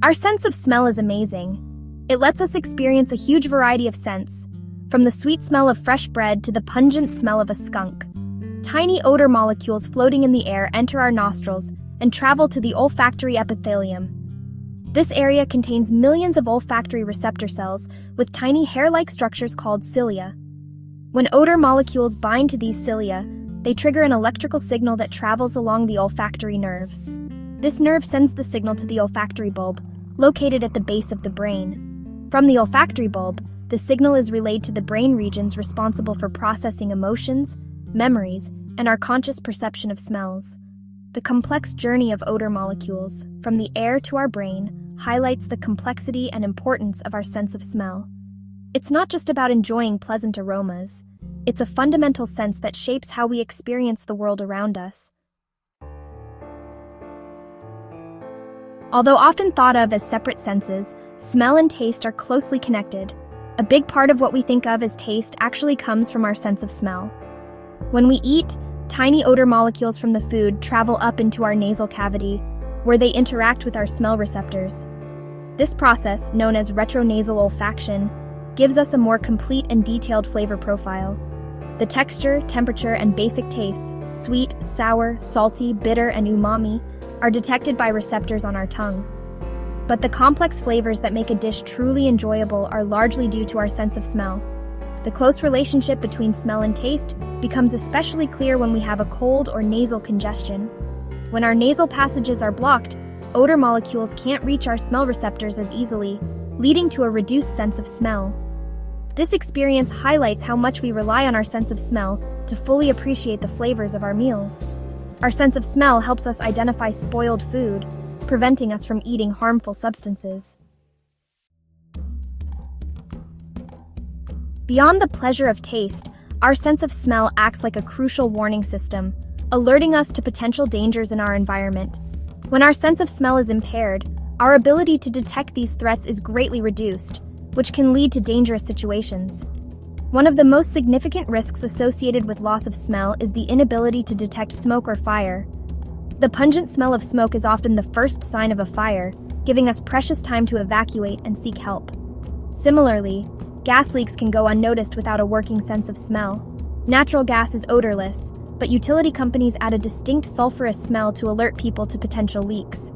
Our sense of smell is amazing. It lets us experience a huge variety of scents, from the sweet smell of fresh bread to the pungent smell of a skunk. Tiny odor molecules floating in the air enter our nostrils and travel to the olfactory epithelium. This area contains millions of olfactory receptor cells with tiny hair-like structures called cilia. When odor molecules bind to these cilia, they trigger an electrical signal that travels along the olfactory nerve. This nerve sends the signal to the olfactory bulb, located at the base of the brain. From the olfactory bulb, the signal is relayed to the brain regions responsible for processing emotions, memories, and our conscious perception of smells. The complex journey of odor molecules, from the air to our brain, highlights the complexity and importance of our sense of smell. It's not just about enjoying pleasant aromas. It's a fundamental sense that shapes how we experience the world around us. Although often thought of as separate senses, smell and taste are closely connected. A big part of what we think of as taste actually comes from our sense of smell. When we eat, tiny odor molecules from the food travel up into our nasal cavity, where they interact with our smell receptors. This process, known as retronasal olfaction, gives us a more complete and detailed flavor profile. The texture, temperature, and basic tastes, sweet, sour, salty, bitter, and umami, are detected by receptors on our tongue. But the complex flavors that make a dish truly enjoyable are largely due to our sense of smell. The close relationship between smell and taste becomes especially clear when we have a cold or nasal congestion. When our nasal passages are blocked, odor molecules can't reach our smell receptors as easily, leading to a reduced sense of smell. This experience highlights how much we rely on our sense of smell to fully appreciate the flavors of our meals. Our sense of smell helps us identify spoiled food, preventing us from eating harmful substances. Beyond the pleasure of taste, our sense of smell acts like a crucial warning system, alerting us to potential dangers in our environment. When our sense of smell is impaired, our ability to detect these threats is greatly reduced, which can lead to dangerous situations. One of the most significant risks associated with loss of smell is the inability to detect smoke or fire. The pungent smell of smoke is often the first sign of a fire, giving us precious time to evacuate and seek help. Similarly, gas leaks can go unnoticed without a working sense of smell. Natural gas is odorless, but utility companies add a distinct sulfurous smell to alert people to potential leaks.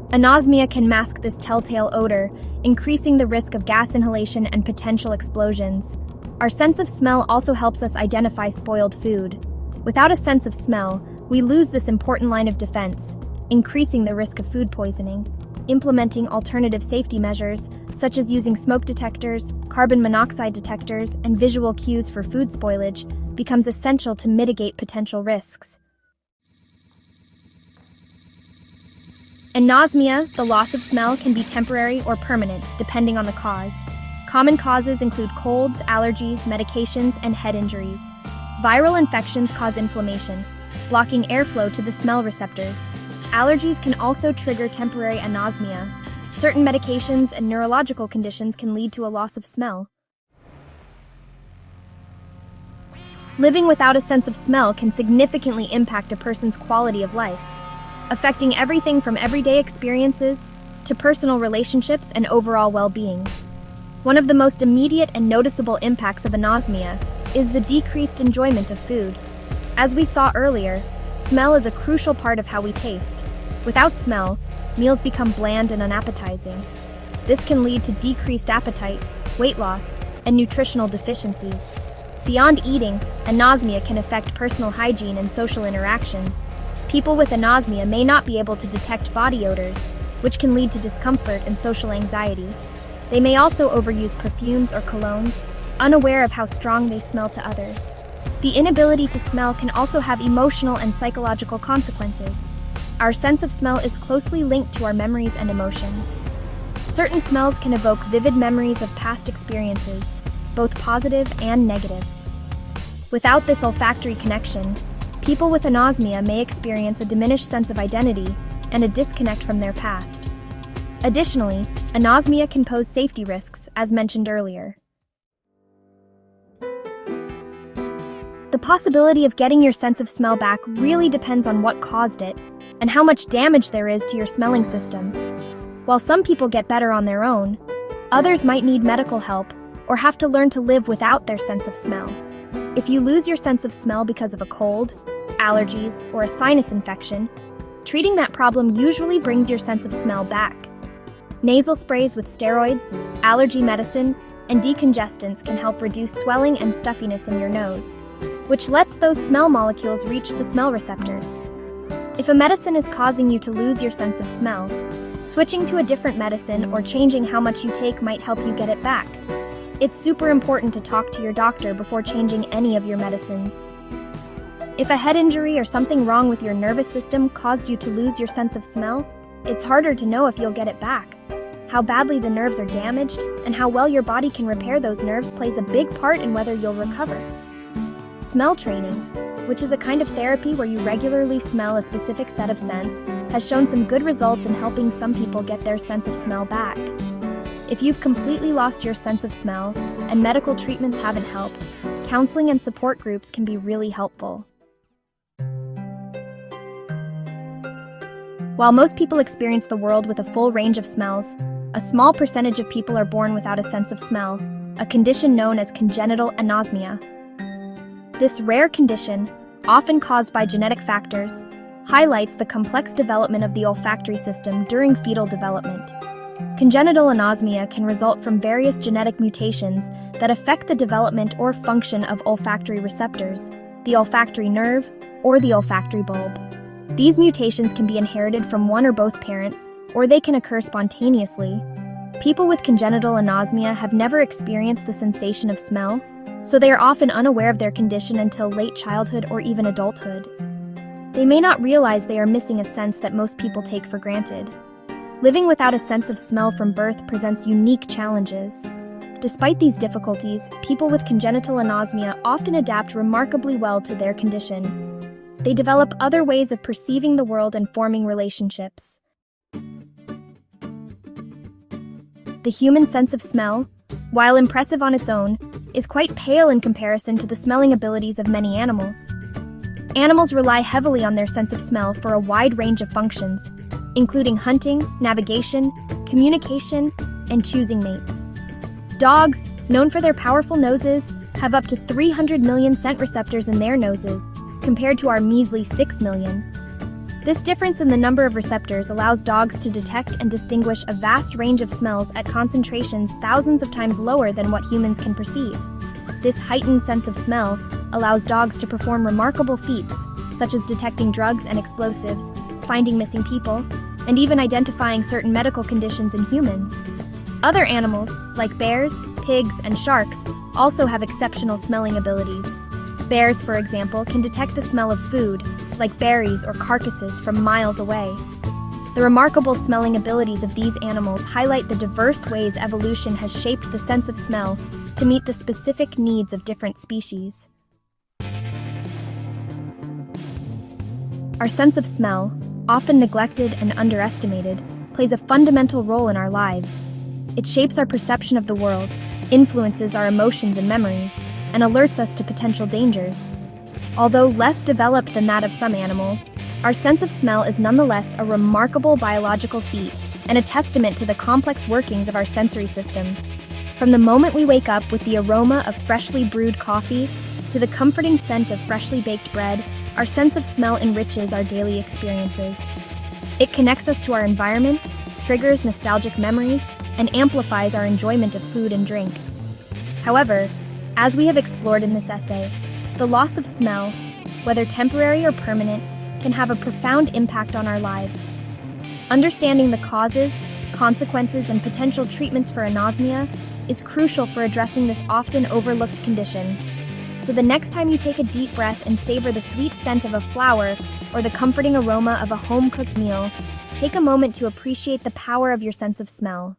Anosmia can mask this telltale odor, increasing the risk of gas inhalation and potential explosions. Our sense of smell also helps us identify spoiled food. Without a sense of smell, we lose this important line of defense, increasing the risk of food poisoning. Implementing alternative safety measures, such as using smoke detectors, carbon monoxide detectors, and visual cues for food spoilage, becomes essential to mitigate potential risks. Anosmia, the loss of smell, can be temporary or permanent, depending on the cause. Common causes include colds, allergies, medications, and head injuries. Viral infections cause inflammation, blocking airflow to the smell receptors. Allergies can also trigger temporary anosmia. Certain medications and neurological conditions can lead to a loss of smell. Living without a sense of smell can significantly impact a person's quality of life, affecting everything from everyday experiences to personal relationships and overall well-being. One of the most immediate and noticeable impacts of anosmia is the decreased enjoyment of food. As we saw earlier, smell is a crucial part of how we taste. Without smell, meals become bland and unappetizing. This can lead to decreased appetite, weight loss, and nutritional deficiencies. Beyond eating, anosmia can affect personal hygiene and social interactions. People with anosmia may not be able to detect body odors, which can lead to discomfort and social anxiety. They may also overuse perfumes or colognes, unaware of how strong they smell to others. The inability to smell can also have emotional and psychological consequences. Our sense of smell is closely linked to our memories and emotions. Certain smells can evoke vivid memories of past experiences, both positive and negative. Without this olfactory connection, people with anosmia may experience a diminished sense of identity and a disconnect from their past. Additionally, anosmia can pose safety risks, as mentioned earlier. The possibility of getting your sense of smell back really depends on what caused it and how much damage there is to your smelling system. While some people get better on their own, others might need medical help or have to learn to live without their sense of smell. If you lose your sense of smell because of a cold, allergies, or a sinus infection, treating that problem usually brings your sense of smell back. Nasal sprays with steroids, allergy medicine, and decongestants can help reduce swelling and stuffiness in your nose, which lets those smell molecules reach the smell receptors. If a medicine is causing you to lose your sense of smell, switching to a different medicine or changing how much you take might help you get it back. It's super important to talk to your doctor before changing any of your medicines. If a head injury or something wrong with your nervous system caused you to lose your sense of smell, it's harder to know if you'll get it back. How badly the nerves are damaged and how well your body can repair those nerves plays a big part in whether you'll recover. Smell training, which is a kind of therapy where you regularly smell a specific set of scents, has shown some good results in helping some people get their sense of smell back. If you've completely lost your sense of smell and medical treatments haven't helped, counseling and support groups can be really helpful. While most people experience the world with a full range of smells, a small percentage of people are born without a sense of smell, a condition known as congenital anosmia. This rare condition, often caused by genetic factors, highlights the complex development of the olfactory system during fetal development. Congenital anosmia can result from various genetic mutations that affect the development or function of olfactory receptors, the olfactory nerve, or the olfactory bulb. These mutations can be inherited from one or both parents, or they can occur spontaneously. People with congenital anosmia have never experienced the sensation of smell, so they are often unaware of their condition until late childhood or even adulthood. They may not realize they are missing a sense that most people take for granted. Living without a sense of smell from birth presents unique challenges. Despite these difficulties, people with congenital anosmia often adapt remarkably well to their condition. They develop other ways of perceiving the world and forming relationships. The human sense of smell, while impressive on its own, is quite pale in comparison to the smelling abilities of many animals. Animals rely heavily on their sense of smell for a wide range of functions, including hunting, navigation, communication, and choosing mates. Dogs, known for their powerful noses, have up to 300 million scent receptors in their noses, compared to our measly 6 million. This difference in the number of receptors allows dogs to detect and distinguish a vast range of smells at concentrations thousands of times lower than what humans can perceive. This heightened sense of smell allows dogs to perform remarkable feats, such as detecting drugs and explosives, finding missing people, and even identifying certain medical conditions in humans. Other animals, like bears, pigs, and sharks, also have exceptional smelling abilities. Bears, for example, can detect the smell of food, like berries or carcasses, from miles away. The remarkable smelling abilities of these animals highlight the diverse ways evolution has shaped the sense of smell to meet the specific needs of different species. Our sense of smell, often neglected and underestimated, plays a fundamental role in our lives. It shapes our perception of the world, influences our emotions and memories, and alerts us to potential dangers. Although less developed than that of some animals, our sense of smell is nonetheless a remarkable biological feat and a testament to the complex workings of our sensory systems. From the moment we wake up with the aroma of freshly brewed coffee to the comforting scent of freshly baked bread, our sense of smell enriches our daily experiences. It connects us to our environment, triggers nostalgic memories, and amplifies our enjoyment of food and drink. However, as we have explored in this essay, the loss of smell, whether temporary or permanent, can have a profound impact on our lives. Understanding the causes, consequences, and potential treatments for anosmia is crucial for addressing this often overlooked condition. So the next time you take a deep breath and savor the sweet scent of a flower or the comforting aroma of a home-cooked meal, take a moment to appreciate the power of your sense of smell.